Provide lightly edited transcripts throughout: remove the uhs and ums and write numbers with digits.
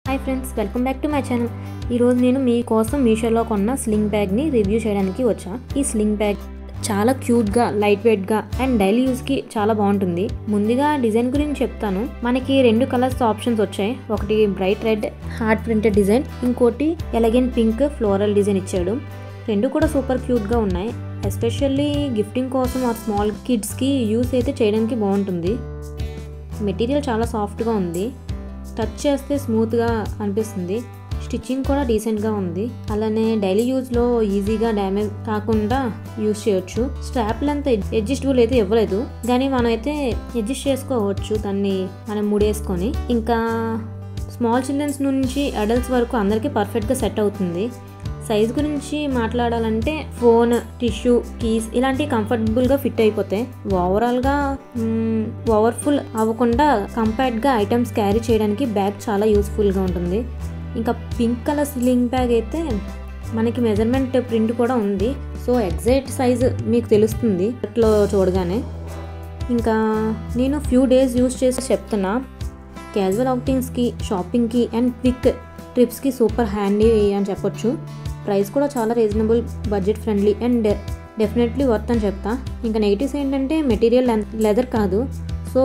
Hi friends, welcome back to my channel. ఈరోజు నేను మీకోసం మీషోలో కొన్న స్లింగ్ బ్యాగ్ని రివ్యూ చేయడానికి వచ్చా. ఈ స్లింగ్ బ్యాగ్ చాలా క్యూట్గా, లైట్ వెయిట్గా అండ్ డైలీ యూస్కి చాలా బాగుంటుంది. ముందుగా డిజైన్ గురించి చెప్తాను. మనకి 2 కలర్స్ ఆప్షన్స్ వచ్చాయి. ఒకటి bright red heart printed design, ఇంకోటి ఎలగెంట్ పింక్ ఫ్లోరల్ డిజైన్ ఇచ్చాడు. 2 కూడా సూపర్ క్యూట్గా ఉన్నాయి. ఎస్పెషల్లీ గిఫ్టింగ్ కోసం ఆ స్మాల్ కిడ్స్కి యూస్ అయితే చేయడానికి బాగుంటుంది. మెటీరియల్ చాలా సాఫ్ట్గా ఉంది. టచ్ చేస్తే స్మూత్గా అనిపిస్తుంది. స్టిచ్చింగ్ కూడా డీసెంట్గా ఉంది. అలానే డైలీ యూజ్లో ఈజీగా డ్యామేజ్ కాకుండా యూజ్ చేయొచ్చు. స్ట్రాప్ లెంత్ అడ్జస్టబుల్ అయితే ఇవ్వలేదు, కానీ మనం అయితే అడ్జస్ట్ చేసుకోవచ్చు దాన్ని మనం ముడేసుకొని. ఇంకా స్మాల్ చిల్డ్రన్స్ నుంచి అడల్ట్స్ వరకు అందరికీ పర్ఫెక్ట్గా సెట్ అవుతుంది. సైజ్ గురించి మాట్లాడాలంటే ఫోన్, టిష్యూ, కీస్ ఇలాంటివి కంఫర్టబుల్గా ఫిట్ అయిపోతాయి. ఓవరాల్గా ఓవర్ఫుల్ అవ్వకుండా కంపాక్ట్గా ఐటమ్స్ క్యారీ చేయడానికి బ్యాగ్ చాలా యూస్ఫుల్గా ఉంటుంది. ఇంకా పింక్ కలర్ స్లింగ్ బ్యాగ్ అయితే మనకి మెజర్మెంట్ ప్రింట్ కూడా ఉంది. సో ఎగ్జాక్ట్ సైజ్ మీకు తెలుస్తుంది అట్లో చూడగానే. ఇంకా నేను ఫ్యూ డేస్ యూస్ చేసి చెప్తున్నా. క్యాజువల్ అవుటింగ్స్కి, షాపింగ్కి అండ్ క్విక్ ట్రిప్స్కి సూపర్ హ్యాండీ అని చెప్పొచ్చు. ప్రైస్ కూడా చాలా reasonable, budget friendly and definitely worth అని చెప్తా. ఇంకా నెగిటివ్స్ ఏంటంటే మెటీరియల్ లెదర్ కాదు, so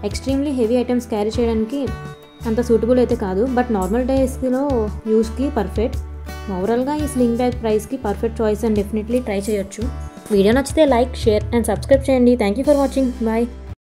extremely heavy items carry చేయడానికి అంత సూటబుల్ అయితే కాదు. బట్ నార్మల్ డేస్లో యూస్కి పర్ఫెక్ట్. ఓవరాల్గా ఈ స్లింగ్ బ్యాగ్ ప్రైస్కి perfect choice and definitely try చేయొచ్చు. వీడియో నచ్చితే లైక్, షేర్ అండ్ సబ్స్క్రైబ్ చేయండి. Thank you for watching. Bye.